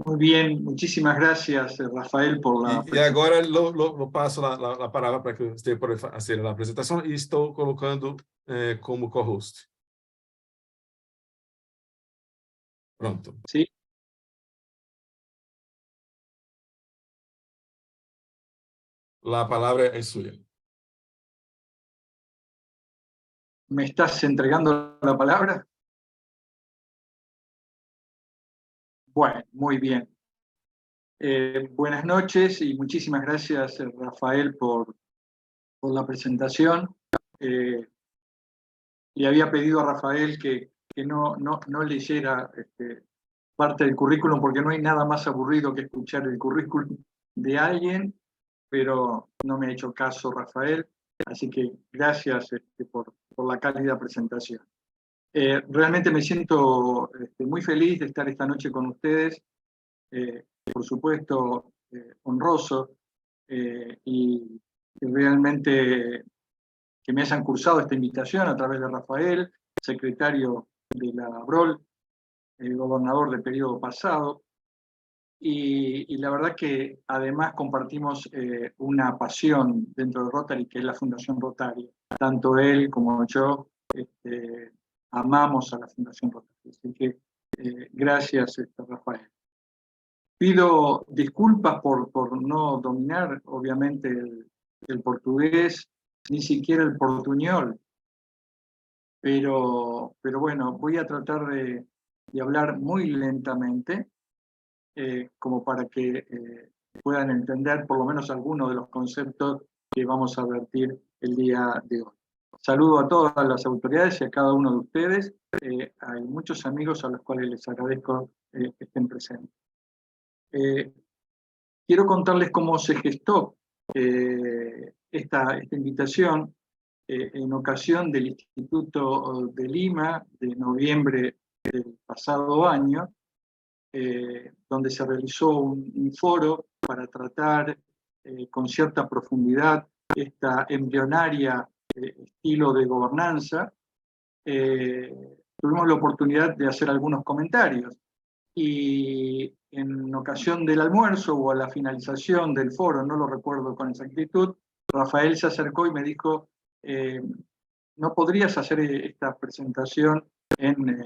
Muy bien, muchísimas gracias, Rafael, por la E presentación. agora eu passo a palavra para que você possa fazer a apresentação e estou colocando como co-host. Pronto. ¿Sí? A palavra é sua. ¿Me estás entregando la palabra? Bueno, muy bien. Buenas noches y muchísimas gracias, Rafael, por la presentación. Le había pedido a Rafael que no leyera parte del currículum porque no hay nada más aburrido que escuchar el currículum de alguien, pero no me ha hecho caso Rafael, así que gracias por la cálida presentación. Realmente me siento muy feliz de estar esta noche con ustedes, por supuesto honroso, y realmente que me hayan cursado esta invitación a través de Rafael, secretario de la BROL, el gobernador del periodo pasado, y la verdad que además compartimos una pasión dentro de Rotary, que es la Fundación Rotary. Tanto él como yo amamos a la Fundación Rotary. Así que gracias, Rafael. Pido disculpas por no dominar, obviamente, el portugués, ni siquiera el portuñol, pero bueno, voy a tratar de hablar muy lentamente, como para que puedan entender por lo menos algunos de los conceptos que vamos a vertir el día de hoy. Saludo a todas las autoridades y a cada uno de ustedes. Hay muchos amigos a los cuales les agradezco que estén presentes. Quiero contarles cómo se gestó esta invitación en ocasión del Instituto de Lima de noviembre del pasado año, donde se realizó un foro para tratar con cierta profundidad esta embrionaria estilo de gobernanza. Tuvimos la oportunidad de hacer algunos comentarios y en ocasión del almuerzo o a la finalización del foro, no lo recuerdo con exactitud, Rafael se acercó y me dijo, ¿no podrías hacer esta presentación en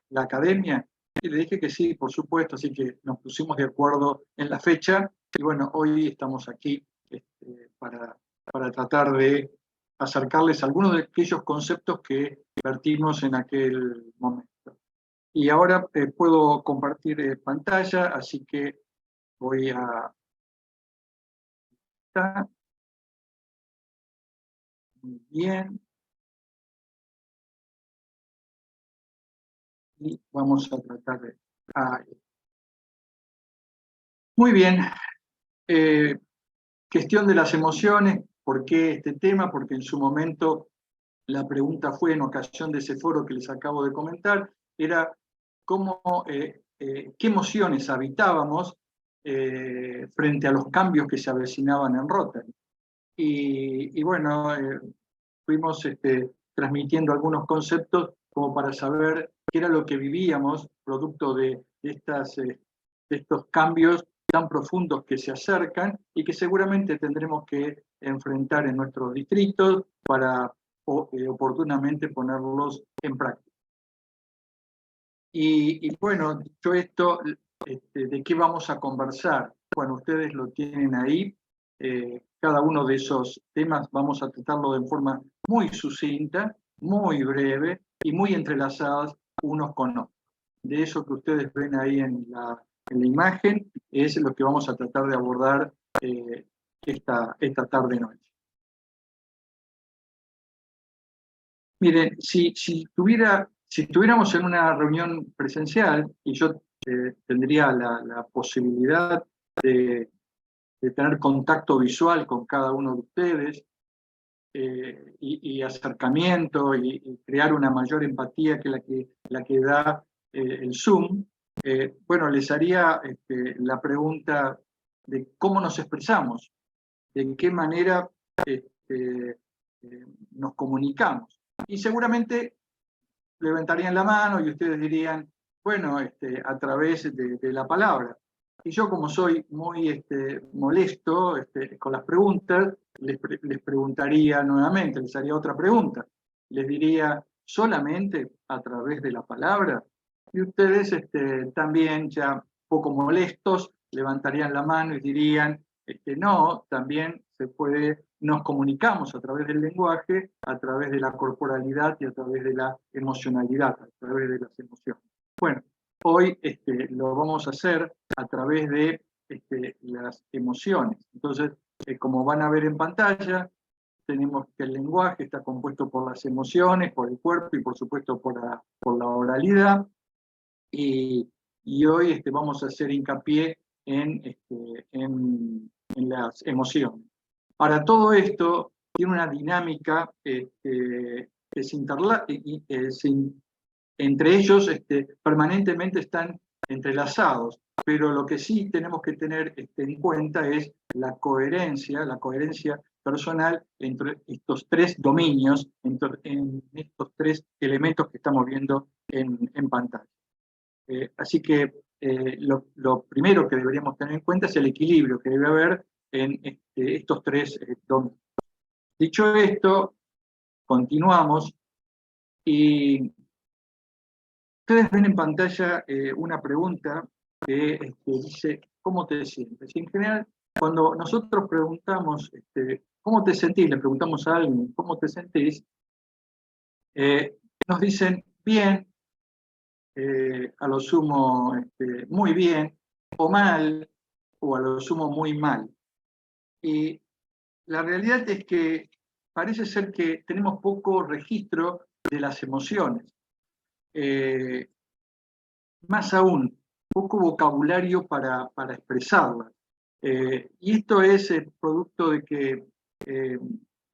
la academia? Y le dije que sí, por supuesto, así que nos pusimos de acuerdo en la fecha y bueno, hoy estamos aquí para tratar de acercarles algunos de aquellos conceptos que vertimos en aquel momento. Y ahora puedo compartir pantalla, así que voy a... Muy bien. Y vamos a tratar de... Muy bien. Gestión de las emociones. ¿Por qué este tema? Porque en su momento la pregunta fue, en ocasión de ese foro que les acabo de comentar, era cómo, qué emociones habitábamos frente a los cambios que se avecinaban en Rotary. Y bueno, fuimos transmitiendo algunos conceptos como para saber qué era lo que vivíamos producto de estos cambios tan profundos que se acercan y que seguramente tendremos que enfrentar en nuestros distritos para oportunamente ponerlos en práctica. Y bueno, dicho esto, ¿de qué vamos a conversar? Bueno, ustedes lo tienen ahí. Cada uno de esos temas vamos a tratarlo de forma muy sucinta, muy breve y muy entrelazadas unos con otros. De eso que ustedes ven ahí en la imagen es lo que vamos a tratar de abordar esta tarde-noche. Miren, si estuviéramos en una reunión presencial y yo tendría la posibilidad de tener contacto visual con cada uno de ustedes y acercamiento y crear una mayor empatía que la que da el Zoom, bueno, les haría la pregunta de cómo nos expresamos, de qué manera nos comunicamos. Y seguramente levantarían la mano y ustedes dirían, bueno, a través de la palabra. Y yo, como soy muy molesto con las preguntas, les preguntaría nuevamente, les haría otra pregunta. Les diría, ¿solamente a través de la palabra? Y ustedes también, ya poco molestos, levantarían la mano y dirían, no, también se puede, nos comunicamos a través del lenguaje, a través de la corporalidad y a través de la emocionalidad, a través de las emociones. Bueno, hoy lo vamos a hacer a través de las emociones. Entonces, como van a ver en pantalla, tenemos que el lenguaje está compuesto por las emociones, por el cuerpo y por supuesto por la oralidad. Y hoy vamos a hacer hincapié en las emociones. Para todo esto, tiene una dinámica que entre ellos permanentemente están entrelazados, pero lo que sí tenemos que tener en cuenta es la coherencia personal entre estos tres dominios, en estos tres elementos que estamos viendo en pantalla. Así que lo primero que deberíamos tener en cuenta es el equilibrio que debe haber en estos tres dominios. Dicho esto, continuamos y ustedes ven en pantalla una pregunta que dice, ¿cómo te sientes? Y en general, cuando nosotros preguntamos, ¿cómo te sentís? Le preguntamos a alguien, ¿cómo te sentís? Nos dicen, bien, a lo sumo muy bien, o mal, o a lo sumo muy mal. Y la realidad es que parece ser que tenemos poco registro de las emociones. Más aún, poco vocabulario para expresarlas. Y esto es producto de que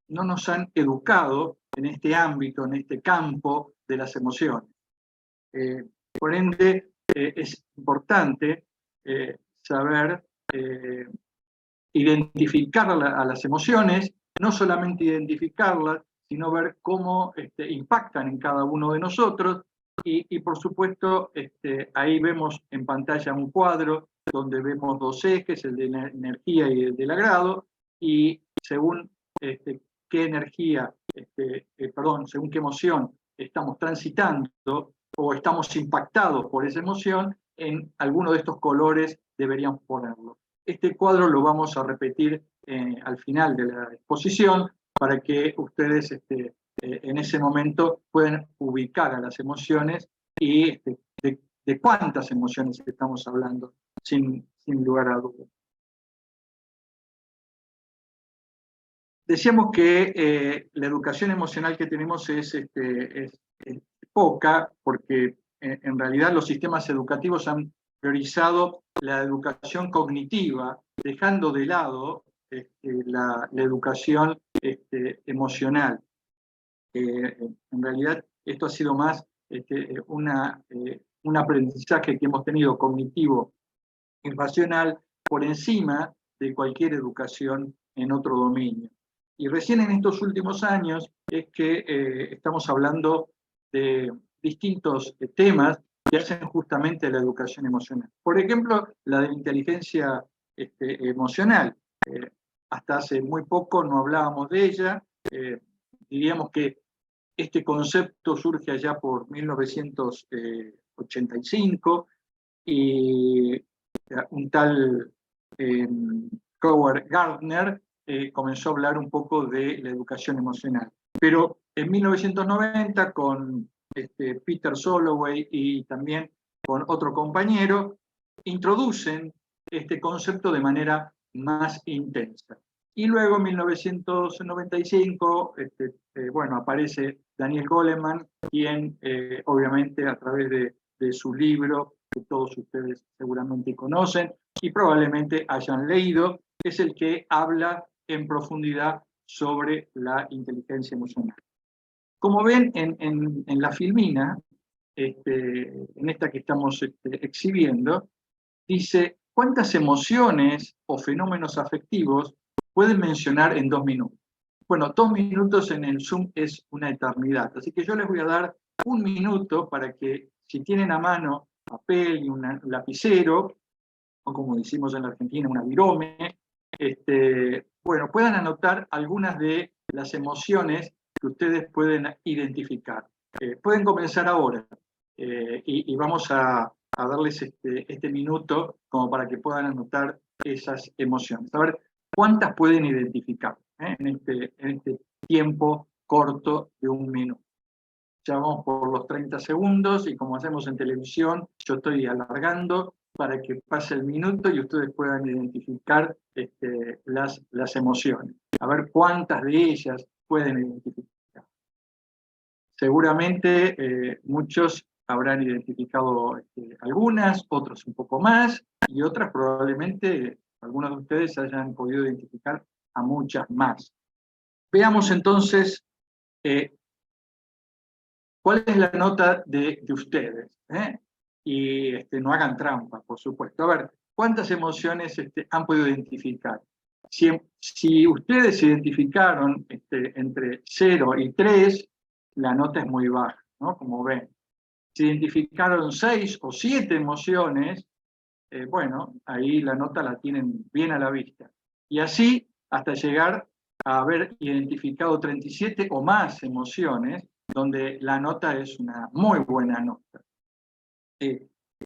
no nos han educado en este ámbito, en este campo de las emociones. Por ende, es importante saber identificar a las emociones, no solamente identificarlas, sino ver cómo impactan en cada uno de nosotros. Y por supuesto, ahí vemos en pantalla un cuadro donde vemos dos ejes, el de la energía y el del agrado, y según qué energía, según qué emoción estamos transitando o estamos impactados por esa emoción, en alguno de estos colores deberíamos ponerlo. Este cuadro lo vamos a repetir al final de la exposición para que ustedes en ese momento puedan ubicar a las emociones y de cuántas emociones estamos hablando, sin lugar a dudas. Decíamos que la educación emocional que tenemos es poca, porque en realidad los sistemas educativos han priorizado la educación cognitiva, dejando de lado la educación emocional. En realidad esto ha sido más un aprendizaje que hemos tenido cognitivo y racional por encima de cualquier educación en otro dominio. Y recién en estos últimos años es que estamos hablando de distintos temas que hacen justamente la educación emocional. Por ejemplo, la de inteligencia emocional. Hasta hace muy poco no hablábamos de ella. Diríamos que este concepto surge allá por 1985 y un tal Howard Gardner comenzó a hablar un poco de la educación emocional. Pero en 1990, con Peter Soloway y también con otro compañero, introducen este concepto de manera más intensa. Y luego en 1995, aparece Daniel Goleman, quien obviamente a través de su libro, que todos ustedes seguramente conocen y probablemente hayan leído, es el que habla en profundidad sobre la inteligencia emocional. Como ven en la filmina, en esta que estamos exhibiendo, dice, ¿cuántas emociones o fenómenos afectivos pueden mencionar en 2 minutos? Bueno, 2 minutos en el Zoom es una eternidad, así que yo les voy a dar 1 minuto para que, si tienen a mano papel y un lapicero, o como decimos en la Argentina, una virome, bueno, puedan anotar algunas de las emociones que ustedes pueden identificar. Pueden comenzar ahora y vamos a darles este minuto como para que puedan anotar esas emociones. A ver, ¿cuántas pueden identificar en este tiempo corto de un minuto? Ya vamos por los 30 segundos y como hacemos en televisión, yo estoy alargando para que pase el minuto y ustedes puedan identificar las emociones. A ver cuántas de ellas pueden identificar. Seguramente muchos habrán identificado algunas, otros un poco más, y otras probablemente algunos de ustedes hayan podido identificar a muchas más. Veamos entonces cuál es la nota de ustedes. Y no hagan trampa, por supuesto. A ver, ¿cuántas emociones han podido identificar? Si ustedes identificaron entre 0 y 3, la nota es muy baja, ¿no? Como ven. Si identificaron 6 o 7 emociones, bueno, ahí la nota la tienen bien a la vista. Y así hasta llegar a haber identificado 37 o más emociones, donde la nota es una muy buena nota.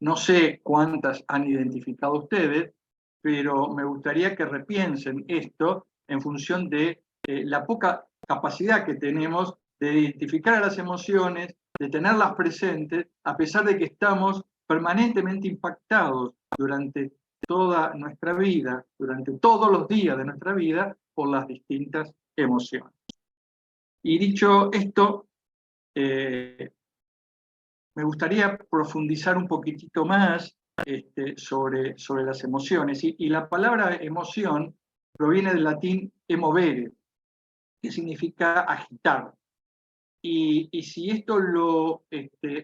No sé cuántas han identificado ustedes, pero me gustaría que repiensen esto en función de la poca capacidad que tenemos de identificar a las emociones, de tenerlas presentes, a pesar de que estamos permanentemente impactados durante toda nuestra vida, durante todos los días de nuestra vida, por las distintas emociones. Y dicho esto, me gustaría profundizar un poquitito más sobre las emociones. Y la palabra emoción proviene del latín emovere, que significa agitar. Y si esto lo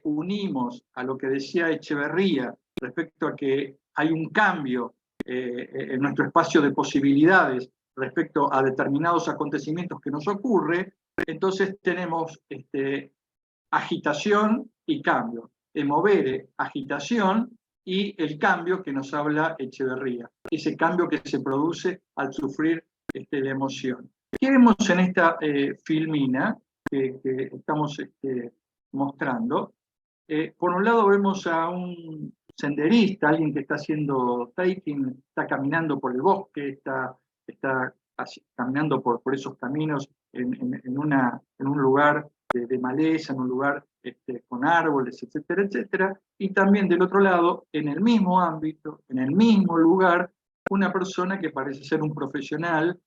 unimos a lo que decía Echeverría respecto a que hay un cambio en nuestro espacio de posibilidades respecto a determinados acontecimientos que nos ocurre, entonces tenemos agitación y cambio. Emovere, agitación, y el cambio que nos habla Echeverría, ese cambio que se produce al sufrir la emoción. ¿Qué vemos en esta filmina que estamos mostrando? Por un lado vemos a un senderista, alguien que está haciendo trekking, está caminando por el bosque, está caminando por esos caminos en un lugar de maleza, en un lugar con árboles, etcétera, etcétera. Y también del otro lado, en el mismo ámbito, en el mismo lugar, una persona que parece ser un profesional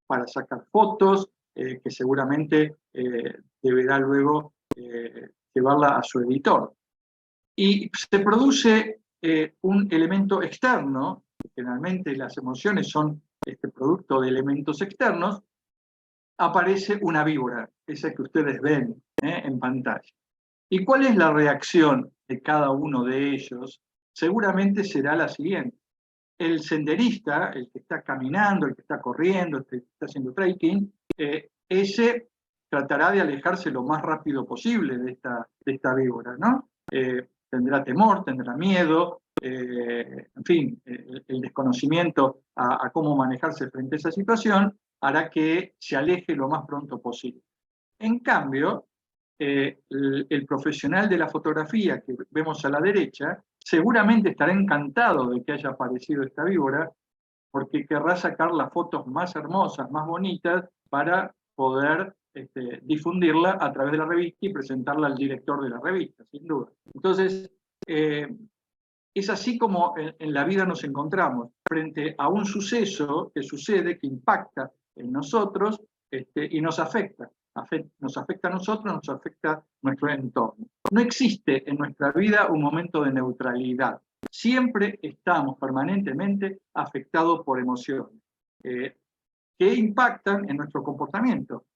para sacar fotos, que seguramente deberá luego llevarla a su editor. Y se produce un elemento externo, generalmente las emociones son producto de elementos externos, aparece una víbora, esa que ustedes ven en pantalla. ¿Y cuál es la reacción de cada uno de ellos? Seguramente será la siguiente. El senderista, el que está caminando, el que está corriendo, el que está haciendo trekking, ese tratará de alejarse lo más rápido posible de esta víbora, ¿no? Tendrá temor, tendrá miedo, en fin, el desconocimiento a cómo manejarse frente a esa situación hará que se aleje lo más pronto posible. En cambio, el profesional de la fotografía que vemos a la derecha seguramente estará encantado de que haya aparecido esta víbora porque querrá sacar las fotos más hermosas, más bonitas para poder difundirla a través de la revista y presentarla al director de la revista, sin duda. Entonces, es así como en la vida nos encontramos, frente a un suceso que sucede, que impacta en nosotros y nos afecta. Nos afecta a nosotros, nos afecta a nuestro entorno. No existe en nuestra vida un momento de neutralidad. Siempre estamos permanentemente afectados por emociones que impactan en nuestro comportamiento.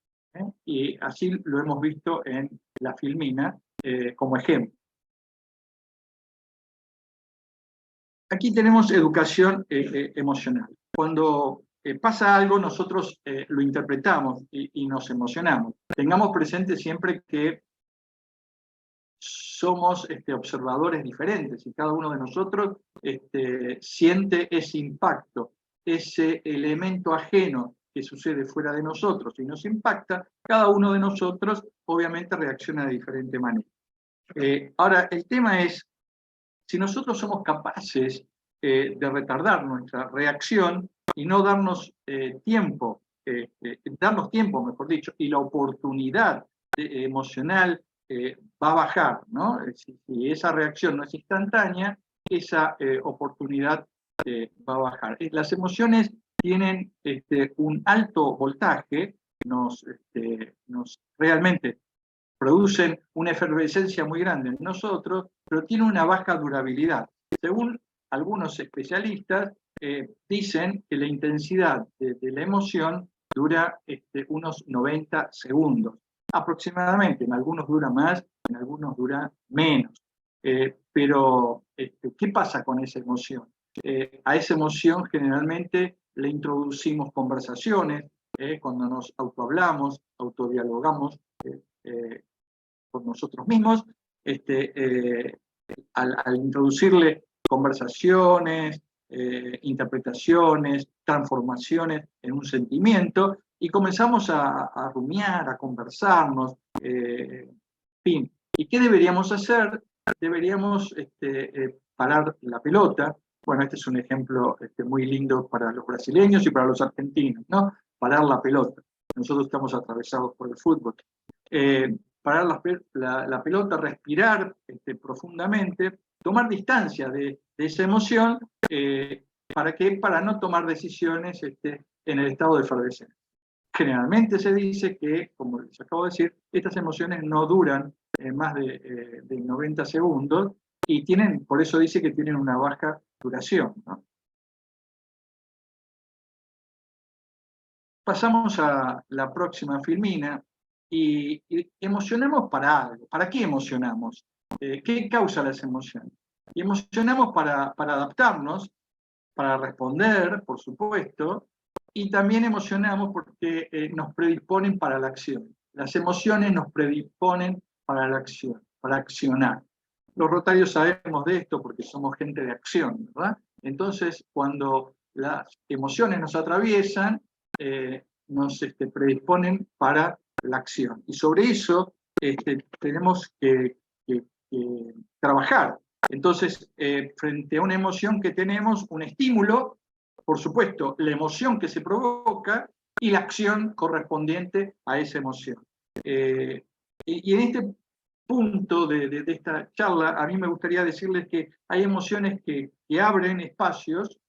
Y así lo hemos visto en la filmina como ejemplo. Aquí tenemos educación emocional. Cuando pasa algo, nosotros lo interpretamos y nos emocionamos. Tengamos presente siempre que somos observadores diferentes y cada uno de nosotros siente ese impacto, ese elemento ajeno que sucede fuera de nosotros y nos impacta. Cada uno de nosotros obviamente reacciona de diferente manera. Ahora, el tema es, si nosotros somos capaces de retardar nuestra reacción y no darnos tiempo, mejor dicho, y la oportunidad emocional va a bajar, ¿no? Si esa reacción no es instantánea, esa oportunidad va a bajar. Las emociones tienen un alto voltaje, nos realmente producen una efervescencia muy grande en nosotros, pero tiene una baja durabilidad. Según algunos especialistas, dicen que la intensidad de la emoción dura unos 90 segundos, aproximadamente. En algunos dura más, en algunos dura menos. Pero, ¿qué pasa con esa emoción? A esa emoción generalmente le introducimos conversaciones, cuando nos autohablamos, autodialogamos, con nosotros mismos, al introducirle conversaciones, interpretaciones, transformaciones en un sentimiento, y comenzamos a rumiar, a conversarnos, en fin. ¿Y qué deberíamos hacer? Deberíamos parar la pelota. Bueno, este es un ejemplo muy lindo para los brasileños y para los argentinos, ¿no? Parar la pelota. Nosotros estamos atravesados por el fútbol. Parar la pelota, respirar profundamente, tomar distancia de esa emoción, para no tomar decisiones en el estado de efervescencia. Generalmente se dice que, como les acabo de decir, estas emociones no duran más de 90 segundos y por eso dice que tienen una baja duración, ¿no? Pasamos a la próxima filmina y emocionamos para algo. ¿Para qué emocionamos? ¿Qué causa las emociones? Y emocionamos para adaptarnos, para responder, por supuesto, y también emocionamos porque nos predisponen para la acción. Las emociones nos predisponen para la acción, para accionar. Los rotarios sabemos de esto porque somos gente de acción, ¿verdad? Entonces, cuando las emociones nos atraviesan, nos predisponen para la acción. Y sobre eso tenemos que trabajar. Entonces, frente a una emoción que tenemos, un estímulo, por supuesto, la emoción que se provoca y la acción correspondiente a esa emoción. Y en este punto de esta charla, a mí me gustaría decirles que hay emociones que abren espacios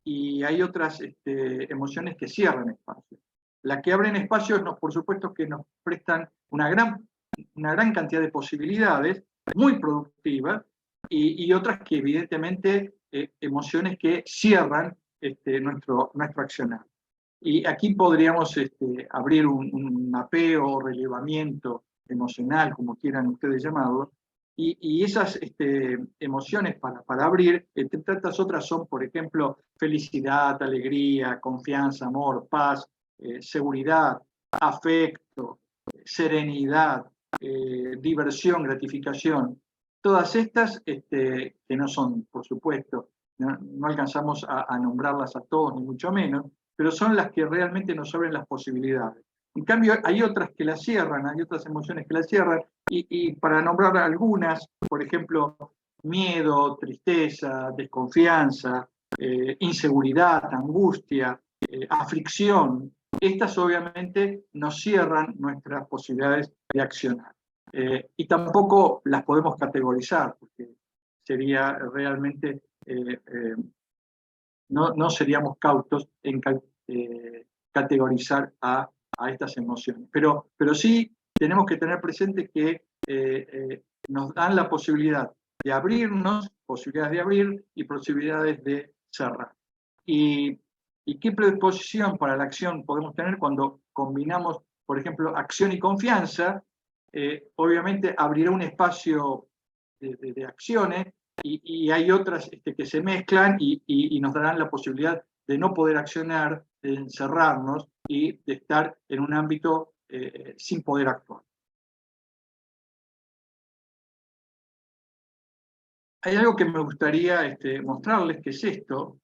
y hay otras emociones que cierran espacios. Las que abren espacios, por supuesto, que nos prestan una gran cantidad de posibilidades, muy productivas, y otras que evidentemente emociones que cierran nuestro accionar. Y aquí podríamos abrir un mapeo o relevamiento emocional, como quieran ustedes llamarlo, y esas emociones para abrir, entre tantas otras son, por ejemplo, felicidad, alegría, confianza, amor, paz, seguridad, afecto, serenidad, diversión, gratificación. Todas estas, que no son, por supuesto, no alcanzamos a nombrarlas a todos, ni mucho menos, pero son las que realmente nos abren las posibilidades. En cambio, hay otras que las cierran, hay otras emociones que las cierran, y para nombrar algunas, por ejemplo, miedo, tristeza, desconfianza, inseguridad, angustia, aflicción, estas obviamente nos cierran nuestras posibilidades de accionar. Y tampoco las podemos categorizar, porque sería realmente, no seríamos cautos en categorizar a estas emociones. Pero sí tenemos que tener presente que nos dan la posibilidad de abrirnos, posibilidades de abrir y posibilidades de cerrar. ¿Y qué predisposición para la acción podemos tener cuando combinamos, por ejemplo, acción y confianza? Obviamente abrirá un espacio de acciones y hay otras que se mezclan y nos darán la posibilidad de no poder accionar, de encerrarnos y de estar en un ámbito sin poder actuar. hay algo que me gustaría mostrarles, que es esto.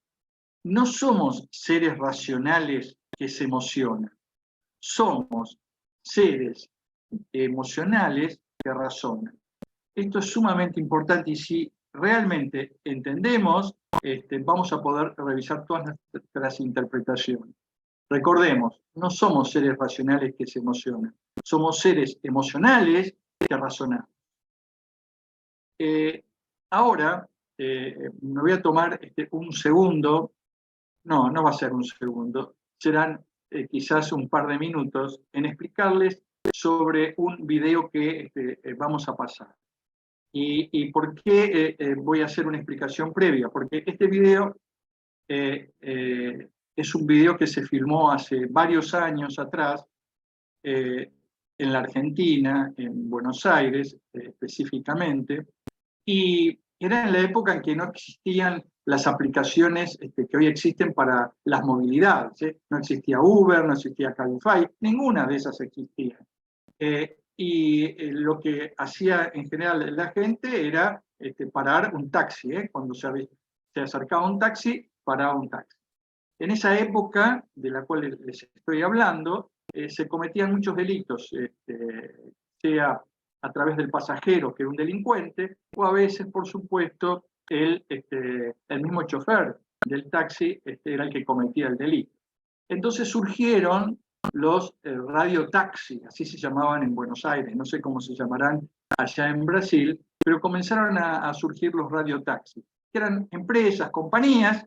No somos seres racionales que se emocionan. Somos seres emocionales que razonan. Esto es sumamente importante y si realmente entendemos, vamos a poder revisar todas nuestras interpretaciones. Recordemos, no somos seres racionales que se emocionan, somos seres emocionales que razonamos. Ahora, me voy a tomar un segundo, no va a ser un segundo, serán quizás un par de minutos en explicarles sobre un video que vamos a pasar. ¿Y por qué voy a hacer una explicación previa? Porque este video es un video que se filmó hace varios años atrás en la Argentina, en Buenos Aires específicamente, y era en la época en que no existían las aplicaciones que hoy existen para las movilidades. No existía Uber, no existía Cabify, ninguna de esas existía. Lo que hacía en general la gente era parar un taxi. Cuando se acercaba un taxi, paraba un taxi. En esa época de la cual les estoy hablando, se cometían muchos delitos, sea a través del pasajero, que era un delincuente, o a veces, por supuesto, el mismo chofer del taxi era el que cometía el delito. Entonces surgieron los radiotaxis, así se llamaban en Buenos Aires, no sé cómo se llamarán allá en Brasil, pero comenzaron a surgir los radiotaxis, que eran empresas, compañías,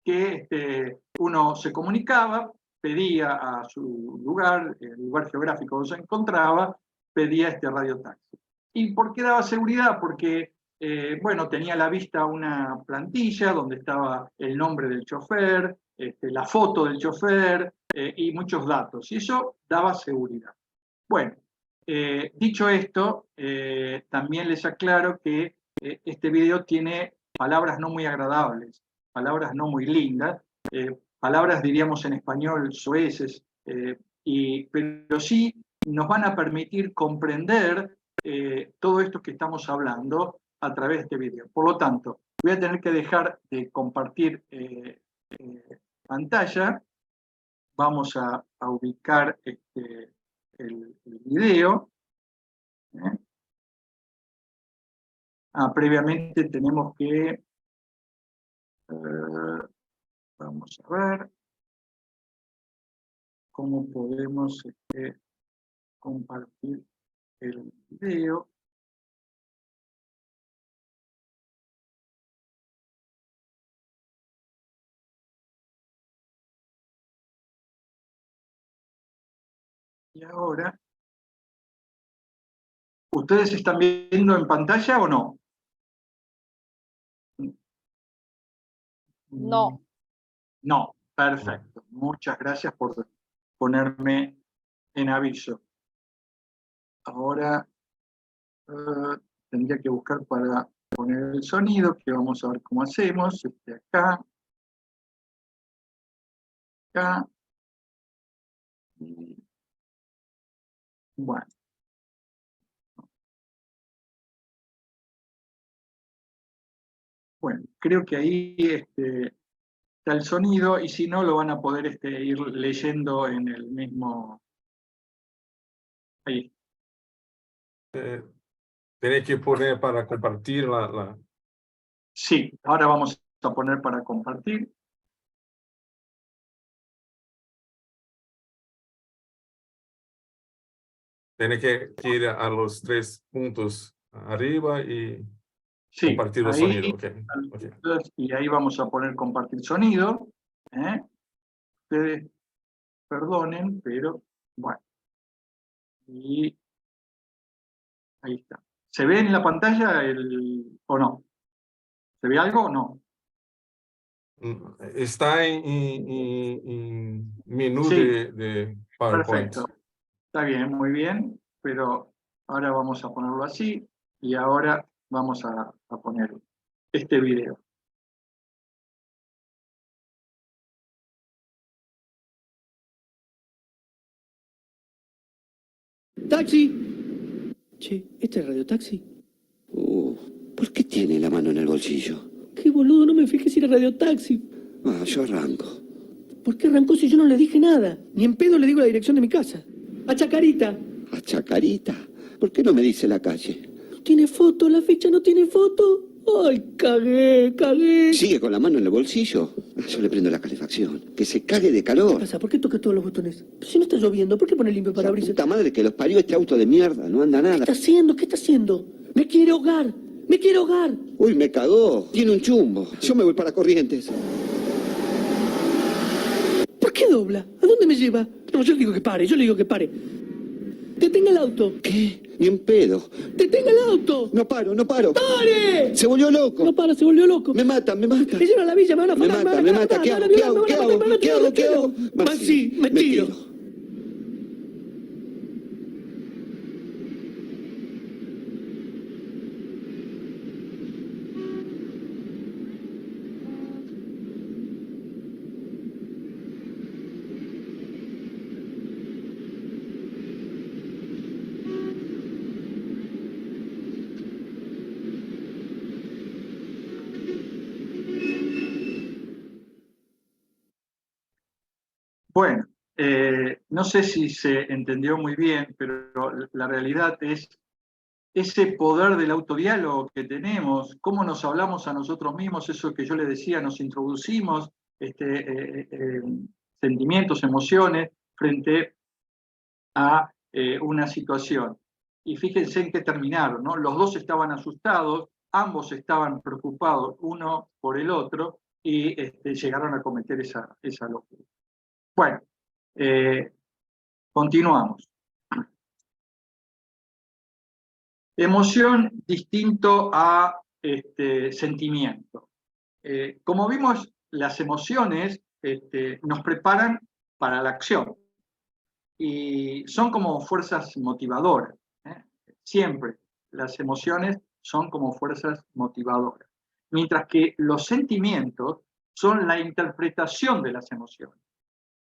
que uno se comunicaba, pedía a su lugar, el lugar geográfico donde se encontraba, pedía este radiotaxi. ¿Y por qué daba seguridad? Porque, bueno, tenía a la vista una plantilla donde estaba el nombre del chofer, la foto del chofer y muchos datos. Y eso daba seguridad. Bueno, dicho esto, también les aclaro que este video tiene palabras no muy agradables, palabras no muy lindas, palabras diríamos en español soeces, pero sí nos van a permitir comprender todo esto que estamos hablando a través de este video. Por lo tanto, voy a tener que dejar de compartir pantalla. Vamos a ubicar el video. Previamente tenemos que, vamos a ver cómo podemos compartir el video. Y ahora, ¿ustedes están viendo en pantalla o no? No. No, perfecto. Muchas gracias por ponerme en aviso. Ahora tendría que buscar para poner el sonido, que vamos a ver cómo hacemos. Acá, acá. Y, bueno. Bueno, creo que ahí está el sonido y si no lo van a poder ir leyendo en el mismo... Ahí. Tiene que poner para compartir la... Sí, ahora vamos a poner para compartir. Tiene que ir a los 3 puntos arriba y Sí, compartir el ahí, sonido. Okay. Y ahí vamos a poner compartir sonido. Ustedes perdonen, pero bueno. Y ahí está. ¿Se ve en la pantalla o no? ¿Se ve algo o no? Está en menú Sí, de PowerPoint. perfecto. Está bien, muy bien, pero ahora vamos a ponerlo así y ahora vamos a poner este video. ¡Taxi! Che, ¿este es Radio Taxi? ¿Por qué tiene la mano en el bolsillo? Qué boludo, no me fijé si era radiotaxi. Ah, yo arranco. ¿Por qué arrancó si yo no le dije nada? Ni en pedo le digo la dirección de mi casa. A Chacarita. ¿A Chacarita? ¿Por qué no me dice la calle? ¿No tiene foto? ¿La fecha no tiene foto? Ay, cagué. ¿Sigue con la mano en el bolsillo? Ah, yo le prendo la calefacción. Que se cague de ¿Qué calor. pasa? ¿Por qué toca todos los botones? Si no está lloviendo, ¿por qué pone limpio La parabrisas? puta madre que los parió este auto de mierda. No anda ¿Qué nada. está haciendo? ¿Qué está haciendo? ¡Me quiere ahogar! ¡Me quiere ahogar! Uy, me cagó. Tiene un chumbo. Yo me voy para Corrientes. ¿Por qué dobla? ¿A dónde me lleva? No, yo le digo que pare, Detenga el auto. ¿Qué? Ni en pedo. ¡Detenga el auto! No paro. ¡Pare! Se volvió loco. No para, se volvió loco. Me mata. Me llevan a la villa, me van a Me matar, mata. ¿Qué hago? ¿Qué hago? Maxi, me tiro. Bueno, no sé si se entendió muy bien, pero la realidad es ese poder del autodiálogo que tenemos, cómo nos hablamos a nosotros mismos, eso que yo le decía, nos introducimos sentimientos, emociones frente a una situación. Y fíjense en qué terminaron, ¿no? Los dos estaban asustados, ambos estaban preocupados uno por el otro y llegaron a cometer esa locura. Bueno, continuamos. Emoción distinto a sentimiento. Como vimos, las emociones nos preparan para la acción y son como fuerzas motivadoras. Siempre las emociones son como fuerzas motivadoras, mientras que los sentimientos son la interpretación de las emociones.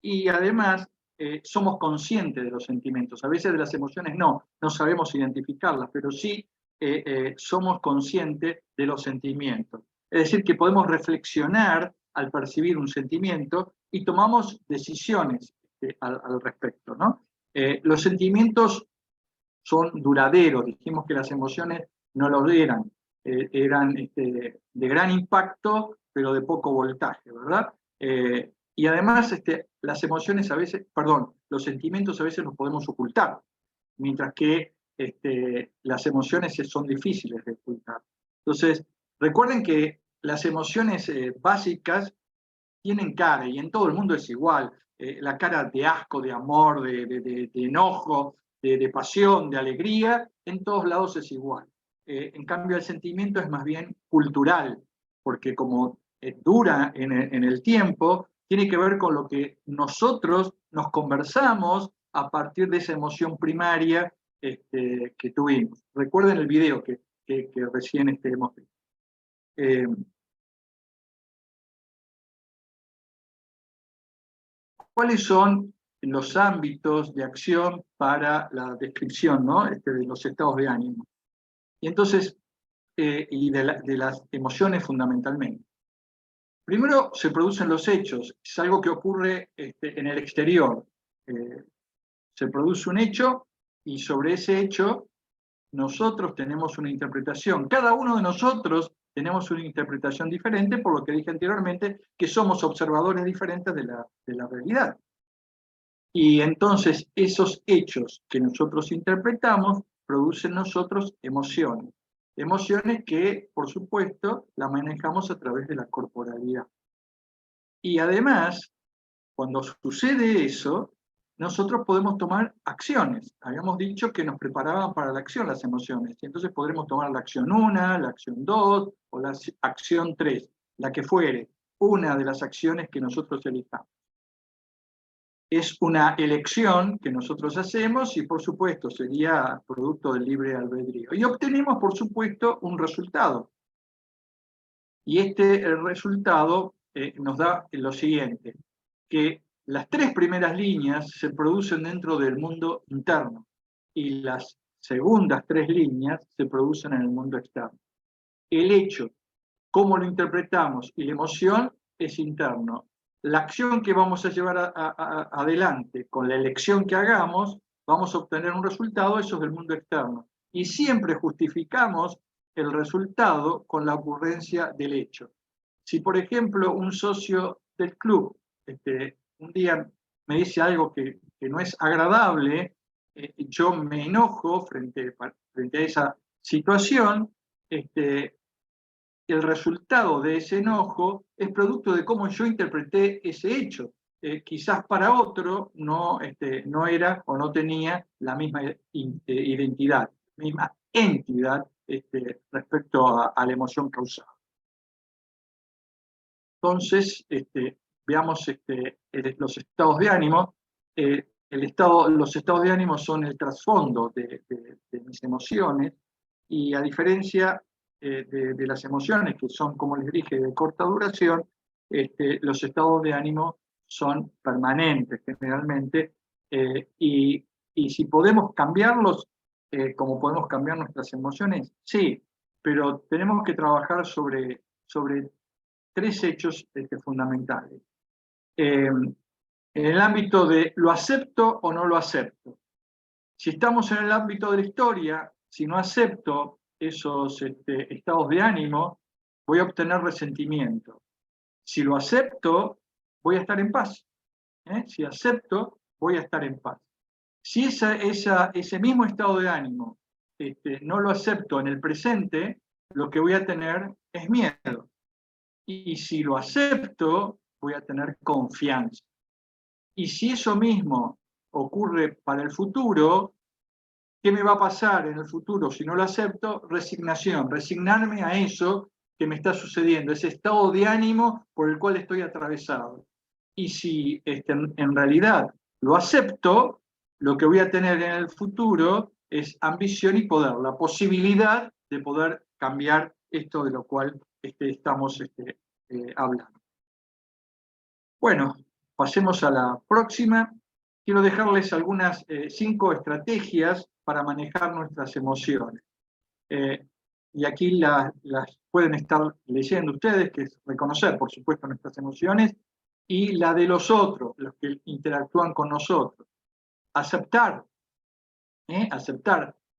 Y además somos conscientes de los sentimientos. A veces de las emociones no sabemos identificarlas, pero sí somos conscientes de los sentimientos. Es decir, que podemos reflexionar al percibir un sentimiento y tomamos decisiones al respecto, ¿no? Los sentimientos son duraderos. Dijimos que las emociones no lo eran. Eran de gran impacto, pero de poco voltaje, ¿verdad? Y además las emociones a veces, los sentimientos a veces los podemos ocultar, mientras que las emociones son difíciles de ocultar. Entonces, recuerden que las emociones básicas tienen cara, y en todo el mundo es igual. La cara de asco, de amor, de enojo, de pasión, de alegría, en todos lados es igual. En cambio, el sentimiento es más bien cultural, porque como dura en el tiempo, tiene que ver con lo que nosotros nos conversamos a partir de esa emoción primaria que tuvimos. Recuerden el video que recién hemos visto. ¿Cuáles son los ámbitos de acción para la descripción, ¿no? De los estados de ánimo? Y entonces, y de las emociones fundamentalmente. Primero se producen los hechos, es algo que ocurre en el exterior. Se produce un hecho y sobre ese hecho nosotros tenemos una interpretación. Cada uno de nosotros tenemos una interpretación diferente, por lo que dije anteriormente, que somos observadores diferentes de la realidad. Y entonces esos hechos que nosotros interpretamos producen en nosotros emociones. Emociones que, por supuesto, las manejamos a través de la corporalidad. Y además, cuando sucede eso, nosotros podemos tomar acciones. Habíamos dicho que nos preparaban para la acción las emociones. Y entonces podremos tomar la acción 1, la acción 2 o la acción 3, la que fuere, una de las acciones que nosotros elijamos. Es una elección que nosotros hacemos y, por supuesto, sería producto del libre albedrío. Y obtenemos, por supuesto, un resultado. Y el resultado nos da lo siguiente, que las 3 primeras líneas se producen dentro del mundo interno y las segundas 3 líneas se producen en el mundo externo. El hecho, cómo lo interpretamos y la emoción es interno. La acción que vamos a llevar adelante con la elección que hagamos, vamos a obtener un resultado, eso es del mundo externo. Y siempre justificamos el resultado con la ocurrencia del hecho. Si, por ejemplo, un socio del club un día me dice algo que no es agradable, yo me enojo frente a esa situación, el resultado de ese enojo es producto de cómo yo interpreté ese hecho. Quizás para otro no era o no tenía la misma identidad, la misma entidad respecto a la emoción causada. Entonces, veamos los estados de ánimo. Los estados de ánimo son el trasfondo de mis emociones, y a diferencia de las emociones, que son, como les dije, de corta duración, los estados de ánimo son permanentes generalmente, y si podemos cambiarlos, como podemos cambiar nuestras emociones, sí, pero tenemos que trabajar sobre 3 hechos fundamentales. En el ámbito de lo acepto o no lo acepto. Si estamos en el ámbito de la historia, si no acepto esos estados de ánimo, voy a obtener resentimiento. Si lo acepto, voy a estar en paz. Si acepto, voy a estar en paz. Si ese mismo estado de ánimo no lo acepto en el presente, lo que voy a tener es miedo. Y si lo acepto, voy a tener confianza. Y si eso mismo ocurre para el futuro, ¿qué me va a pasar en el futuro si no lo acepto? Resignación, resignarme a eso que me está sucediendo, ese estado de ánimo por el cual estoy atravesado. Y si en realidad lo acepto, lo que voy a tener en el futuro es ambición y poder, la posibilidad de poder cambiar esto de lo cual estamos hablando. Bueno, pasemos a la próxima. Quiero dejarles algunas 5 estrategias para manejar nuestras emociones. Y aquí las pueden estar leyendo ustedes, que es reconocer, por supuesto, nuestras emociones, y la de los otros, los que interactúan con nosotros. Aceptar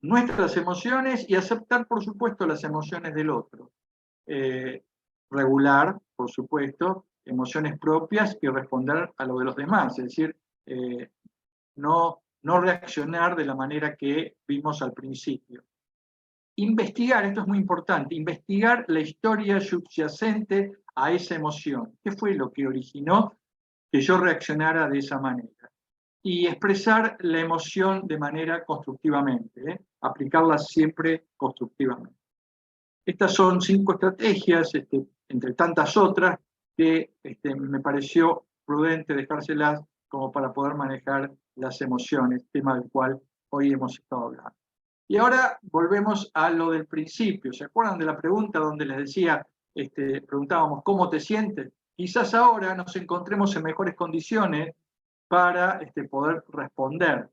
nuestras emociones y aceptar, por supuesto, las emociones del otro. Regular, por supuesto, emociones propias y responder a lo de los demás, es decir, no reaccionar de la manera que vimos al principio. Investigar, esto es muy importante, investigar la historia subyacente a esa emoción. ¿Qué fue lo que originó que yo reaccionara de esa manera? Y expresar la emoción de manera constructivamente, aplicarla siempre constructivamente. Estas son 5 estrategias, entre tantas otras, que me pareció prudente dejárselas como para poder manejar las emociones, tema del cual hoy hemos estado hablando. Y ahora volvemos a lo del principio. ¿Se acuerdan de la pregunta donde les decía, preguntábamos, ¿cómo te sientes? Quizás ahora nos encontremos en mejores condiciones para poder responder.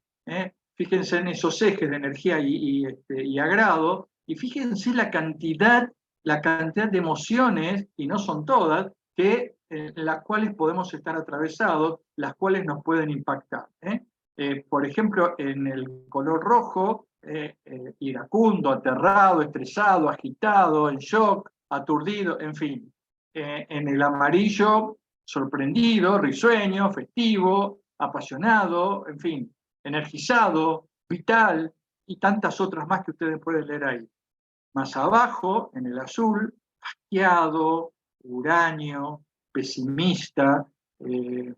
Fíjense en esos ejes de energía y agrado, y fíjense la cantidad de emociones, y no son todas, en las cuales podemos estar atravesados, las cuales nos pueden impactar. Por ejemplo, en el color rojo, iracundo, aterrado, estresado, agitado, en shock, aturdido, en fin. En el amarillo, sorprendido, risueño, festivo, apasionado, en fin, energizado, vital, y tantas otras más que ustedes pueden leer ahí. Más abajo, en el azul, asqueado, huraño, pesimista, en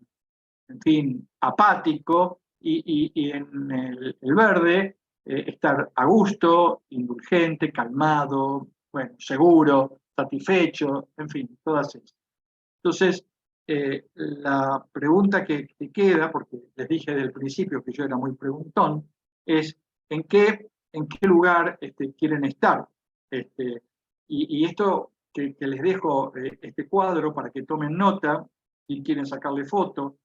fin, apático, y en el verde, estar a gusto, indulgente, calmado, bueno, seguro, satisfecho, en fin, todas esas. Entonces, la pregunta que queda, porque les dije desde el principio que yo era muy preguntón, es ¿en qué lugar quieren estar? Y esto que les dejo, este cuadro para que tomen nota, y quieren sacarle foto,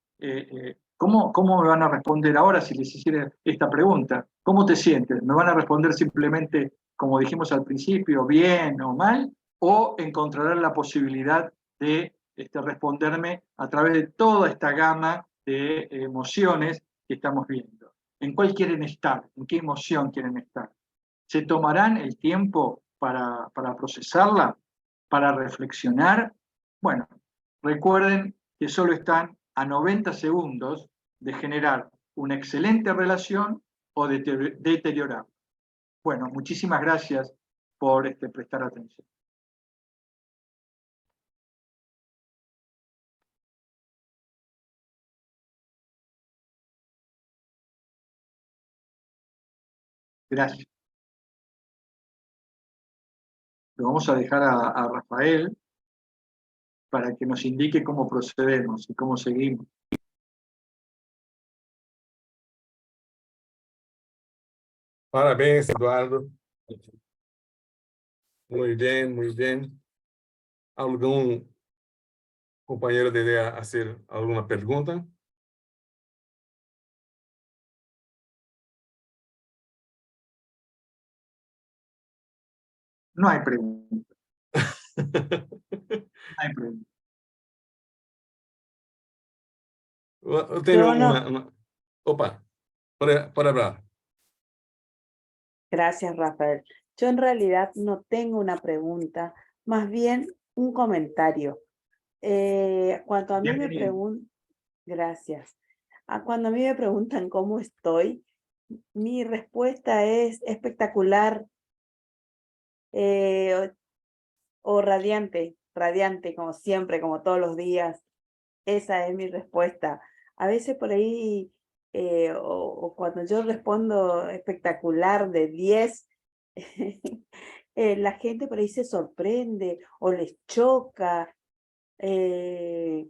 ¿cómo me van a responder ahora si les hiciera esta pregunta? ¿Cómo te sientes? ¿Me van a responder simplemente, como dijimos al principio, bien o mal? o encontrarán la posibilidad de responderme a través de toda esta gama de emociones que estamos viendo. ¿En cuál quieren estar? ¿En qué emoción quieren estar? ¿Se tomarán el tiempo para procesarla? ¿Para reflexionar? Bueno, recuerden que solo están a 90 segundos de generar una excelente relación o de deteriorar. Bueno, muchísimas gracias por prestar atención. Gracias. Lo vamos a dejar a Rafael para que nos indique cómo procedemos y cómo seguimos. Parabéns, Eduardo. Muy bien, muy bien. ¿Algún compañero desea hacer alguna pregunta? No hay pregunta. No hay pregunta. Tengo Yo no, una... Opa, por hablar. gracias, Rafael. Yo en realidad no tengo una pregunta, más bien un comentario. Cuando a mí me Bienvenido. preguntan, gracias. Cuando a mí me preguntan cómo estoy, mi respuesta es espectacular o radiante, radiante como siempre, como todos los días. Esa es mi respuesta. A veces por ahí, o cuando yo respondo espectacular de 10, la gente por ahí se sorprende o les choca. Es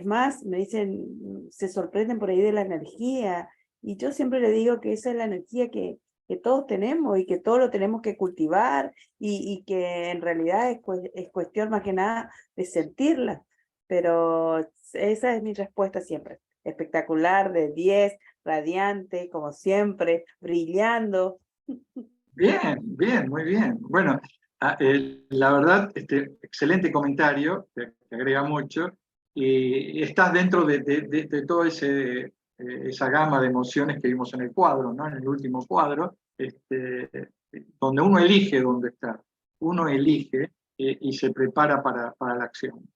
más, me dicen, se sorprenden por ahí de la energía. Y yo siempre le digo que esa es la energía que todos tenemos y que todos lo tenemos que cultivar y que en realidad es cuestión más que nada de sentirla. Pero esa es mi respuesta siempre. Espectacular, de 10, radiante, como siempre, brillando. Bien, bien, muy bien. Bueno, la verdad, excelente comentario, te agrega mucho, y estás dentro de toda esa gama de emociones que vimos en el cuadro, ¿no? En el último cuadro, donde uno elige dónde estar, uno elige y se prepara para la acción.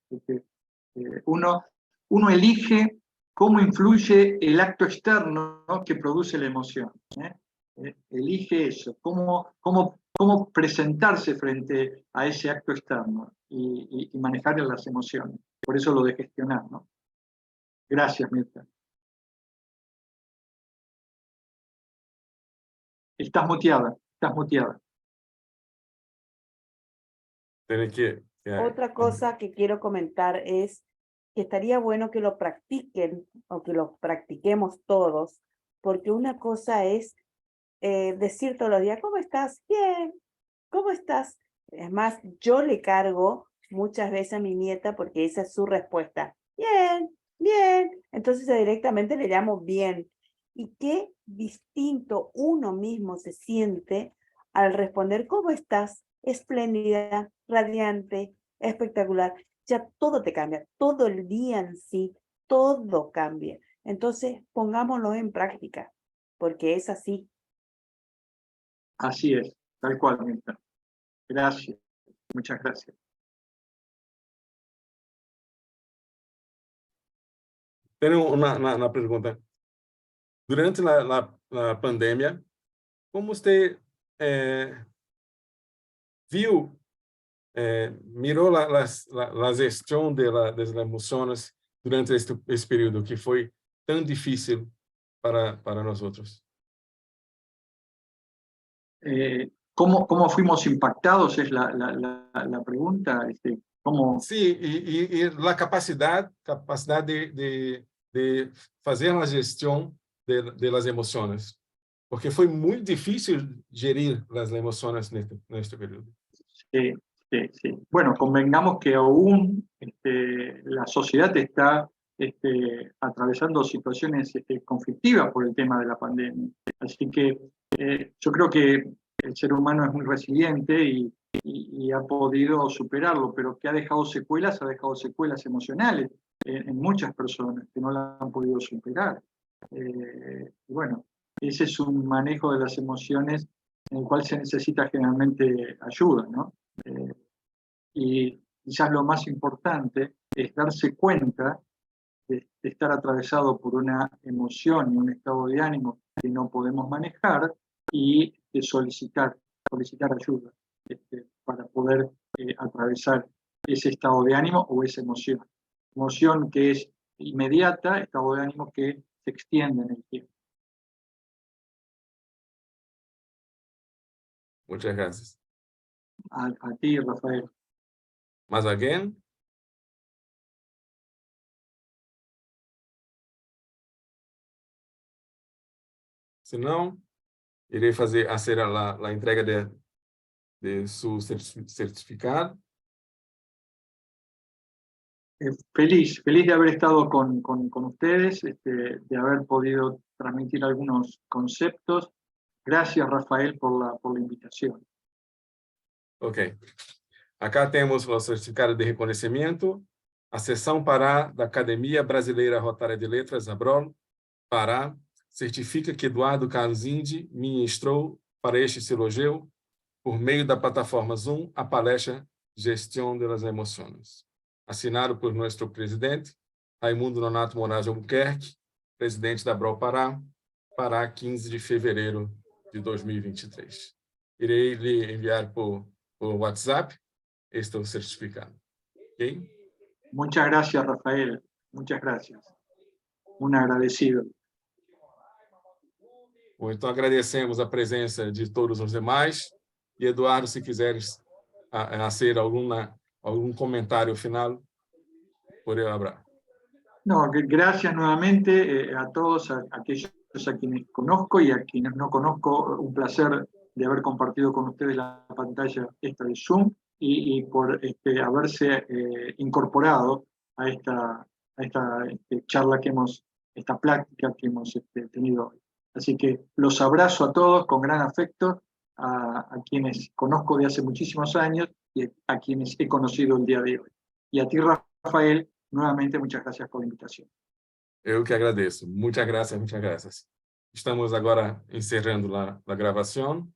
Uno elige cómo influye el acto externo, ¿no?, que produce la emoción. Elige eso, cómo presentarse frente a ese acto externo y manejar las emociones. Por eso lo de gestionar, ¿no? Gracias, Mirta. Estás muteada, estás muteada. Tiene que... Otra cosa que quiero comentar es que estaría bueno que lo practiquen o que lo practiquemos todos, porque una cosa es decir todos los días, ¿cómo estás? Bien, ¿cómo estás? Es más, yo le cargo muchas veces a mi nieta porque esa es su respuesta. Bien, bien. Entonces directamente le llamo bien. Y qué distinto uno mismo se siente al responder, ¿cómo estás? Espléndida, radiante, espectacular. Ya todo te cambia, todo el día en sí, todo cambia. Entonces, pongámoslo en práctica, porque es así. Así es, tal cual, Mirta. Gracias, muchas gracias. Tengo una pregunta. Durante la pandemia, ¿cómo usted viu, mirou la gestão das emoções durante esse período que foi tão difícil para nós outros? ¿Cómo fuimos impactados? Es la pregunta. ¿Cómo? Sim, e a capacidade de fazer a gestão das emoções, porque foi muito difícil gerir as emoções neste período. Sí, sí, sí. Bueno, convengamos que aún la sociedad está atravesando situaciones conflictivas por el tema de la pandemia. Así que yo creo que el ser humano es muy resiliente y y ha podido superarlo, pero que ha dejado secuelas emocionales en muchas personas que no la han podido superar. Y bueno, ese es un manejo de las emociones en el cual se necesita generalmente ayuda, ¿no? Y quizás lo más importante es darse cuenta de estar atravesado por una emoción y un estado de ánimo que no podemos manejar y de solicitar ayuda para poder atravesar ese estado de ánimo o esa emoción. Emoción que es inmediata, estado de ánimo que se extiende en el tiempo. Muchas gracias. A ti, Rafael. ¿Más alguien? Se não, irei hacer la entrega de su certificado. Feliz de haber estado con ustedes, de haber podido transmitir algunos conceptos. Gracias, Rafael, por la invitación. Ok. Acá temos o certificado de reconhecimento, a Seção Pará da Academia Brasileira Rotária de Letras, ABROL, Pará, certifica que Eduardo Carlos Indi ministrou para este silogeu, por meio da plataforma Zoom, a palestra Gestão das Emoções. Assinado por nosso presidente, Raimundo Nonato Moraes Albuquerque, presidente da ABROL Pará, Pará, 15 de fevereiro de 2023. Irei lhe enviar por WhatsApp este certificado. ¿Okay? Muchas gracias, Rafael. Muchas gracias. Un agradecido. Bom, então agradecemos a presença de todos os demais. E, Eduardo, se quiseres fazer algum comentário final, por hablar. No, gracias nuevamente a todos, a aquellos a quienes conozco y a quienes no conozco. Un placer de haber compartido con ustedes la pantalla esta de Zoom y por haberse incorporado a esta charla esta plática que hemos tenido hoy. Así que los abrazo a todos con gran afecto, a quienes conozco de hace muchísimos años y a quienes he conocido el día de hoy. Y a ti, Rafael, nuevamente muchas gracias por la invitación. Eu que agradeço. Muchas gracias, muchas gracias. Estamos agora encerrando a gravação.